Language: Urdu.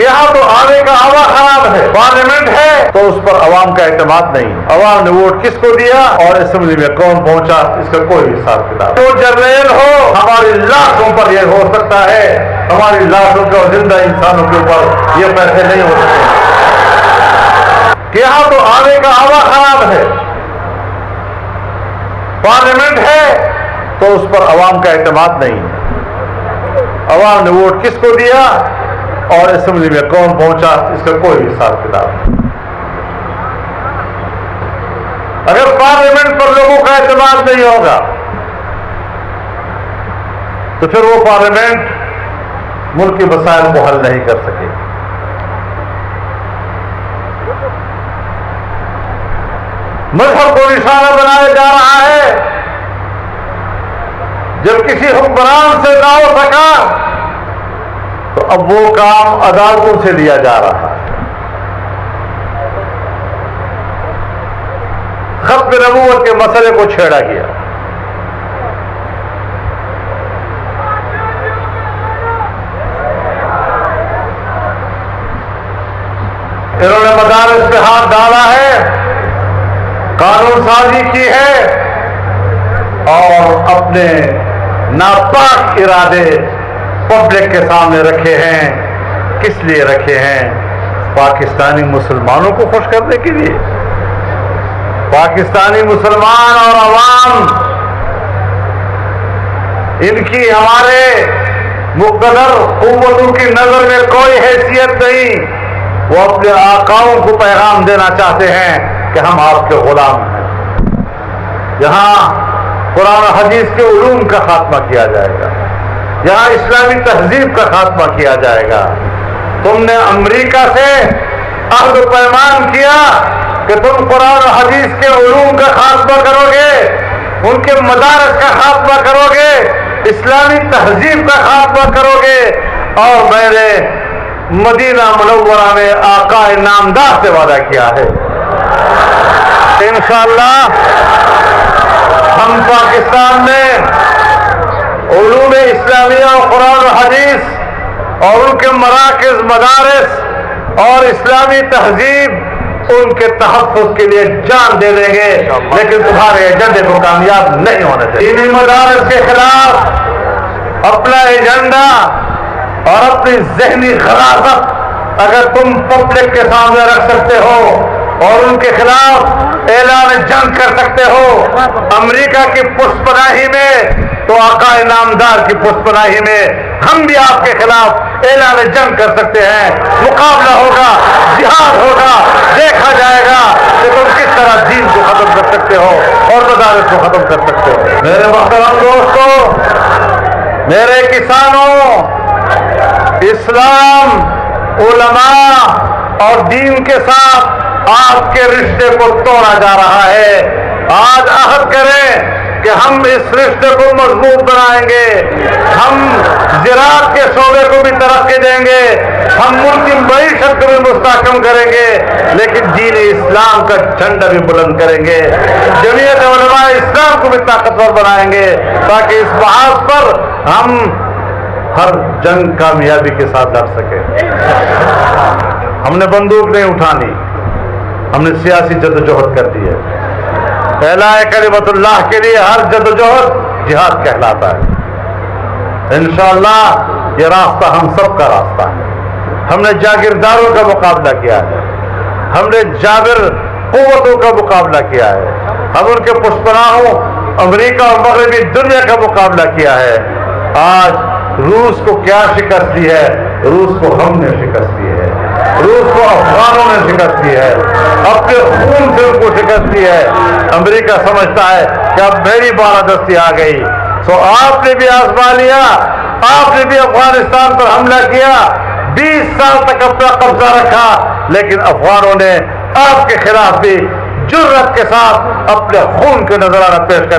کہ یہاں تو آنے کا ہوا خراب ہے، پارلیمنٹ ہے تو اس پر عوام کا اعتماد نہیں، عوام نے ووٹ کس کو دیا اور اسمبلی میں کون پہنچا اس کا کوئی حساب کتاب۔ وہ جرنیل ہو، ہماری لاکھوں پر یہ ہو سکتا ہے، ہماری لاکھوں کے اور زندہ انسانوں کے اوپر یہ پیسے نہیں ہو سکتے۔ کہ یہاں تو آنے کا ہوا خراب ہے، پارلیمنٹ ہے تو اس پر عوام کا اعتماد نہیں، عوام نے ووٹ کس کو دیا اور اسمبلی میں کون پہنچا اس کا کوئی حساب کتاب۔ اگر پارلیمنٹ پر لوگوں کا اعتماد نہیں ہوگا تو پھر وہ پارلیمنٹ ملک کے مسائل کو حل نہیں کر سکے۔ مذہب کو نشانہ بنایا جا رہا ہے، جب کسی حکمران سے نہ ہو سکا تو اب وہ کام عدالتوں سے لیا جا رہا ہے۔ ختم نبوت کے مسئلے کو چھیڑا گیا، انہوں نے مدارس پہ ہاتھ ڈالا ہے، قانون سازی کی ہے اور اپنے ناپاک ارادے پبلک کے سامنے رکھے ہیں۔ کس لیے رکھے ہیں؟ پاکستانی مسلمانوں کو خوش کرنے کے لیے۔ پاکستانی مسلمان اور عوام، ان کی ہمارے مقتدر قوتوں کی نظر میں کوئی حیثیت نہیں، وہ اپنے آقاؤں کو پیغام دینا چاہتے ہیں کہ ہم آپ کے غلام ہیں۔ یہاں قرآن و حدیث کے علوم کا خاتمہ کیا جائے گا، یہاں اسلامی تہذیب کا خاتمہ کیا جائے گا۔ تم نے امریکہ سے عہد و پیمان کیا کہ تم قرآن و حدیث کے علوم کا خاتمہ کرو گے، ان کے مدارس کا خاتمہ کرو گے، اسلامی تہذیب کا خاتمہ کرو گے، اور میں نے مدینہ منورہ میں آقا نامدار سے وعدہ کیا ہے انشاءاللہ ہم پاکستان میں علوم اسلامیہ اور قرآن و حدیث اور ان کے مراکز، مدارس اور اسلامی تہذیب، ان کے تحفظ کے لیے جان دے دیں گے، لیکن تمہارے ایجنڈے کو کامیاب نہیں ہونا چاہیے۔ دینی مدارس کے خلاف اپنا ایجنڈا اور اپنی ذہنی خلاصت اگر تم پبلک کے سامنے رکھ سکتے ہو اور ان کے خلاف اعلان جنگ کر سکتے ہو، امریکہ کی پشت پناہی میں تو آقا نامدار کی پشت پناہی میں ہم بھی آپ کے خلاف اعلان جنگ کر سکتے ہیں۔ مقابلہ ہوگا، جہاد ہوگا، دیکھا جائے گا کہ تم کس طرح دین کو ختم کر سکتے ہو اور مدارس کو ختم کر سکتے ہو۔ میرے محترم دوستو، میرے کسانوں، اسلام، علماء اور دین کے ساتھ آپ کے رشتے کو توڑا جا رہا ہے۔ آج عہد کریں کہ ہم اس رشتے کو مضبوط بنائیں گے، ہم زراعت کے شعبے کو بھی ترقی دیں گے، ہم ملک کی معیشت کو بھی مستحکم کریں گے، لیکن دین اسلام کا جھنڈا بھی بلند کریں گے، جمعیت علماء اسلام کو بھی طاقتور بنائیں گے، تاکہ اس محاذ پر ہم ہر جنگ کامیابی کے ساتھ لڑ سکیں۔ ہم نے بندوق نہیں اٹھانی، ہم نے سیاسی جدوجہد کر دی ہے۔ اعلاء کلمت اللہ کے لیے ہر جدوجہد جہاد کہلاتا ہے۔ انشاءاللہ یہ راستہ ہم سب کا راستہ ہے۔ ہم نے جاگیرداروں کا مقابلہ کیا ہے، ہم نے جابر قوتوں کا مقابلہ کیا ہے، ہم ان کے پشپناہوں امریکہ اور مغربی دنیا کا مقابلہ کیا ہے۔ آج روس کو کیا شکست دی ہے؟ روس کو ہم نے شکست دی ہے، روس کو افغانوں نے شکست دی ہے، اپنے خون سے ان کو شکست دی ہے۔ امریکہ سمجھتا ہے کہ اب میری بالادستی آ گئی، سو آپ نے بھی آزما لیا، آپ نے بھی افغانستان پر حملہ کیا، 20 سال تک اپنا قبضہ رکھا، لیکن افغانوں نے آپ کے خلاف بھی جرأت کے ساتھ اپنے خون کے نذرانہ پیش کر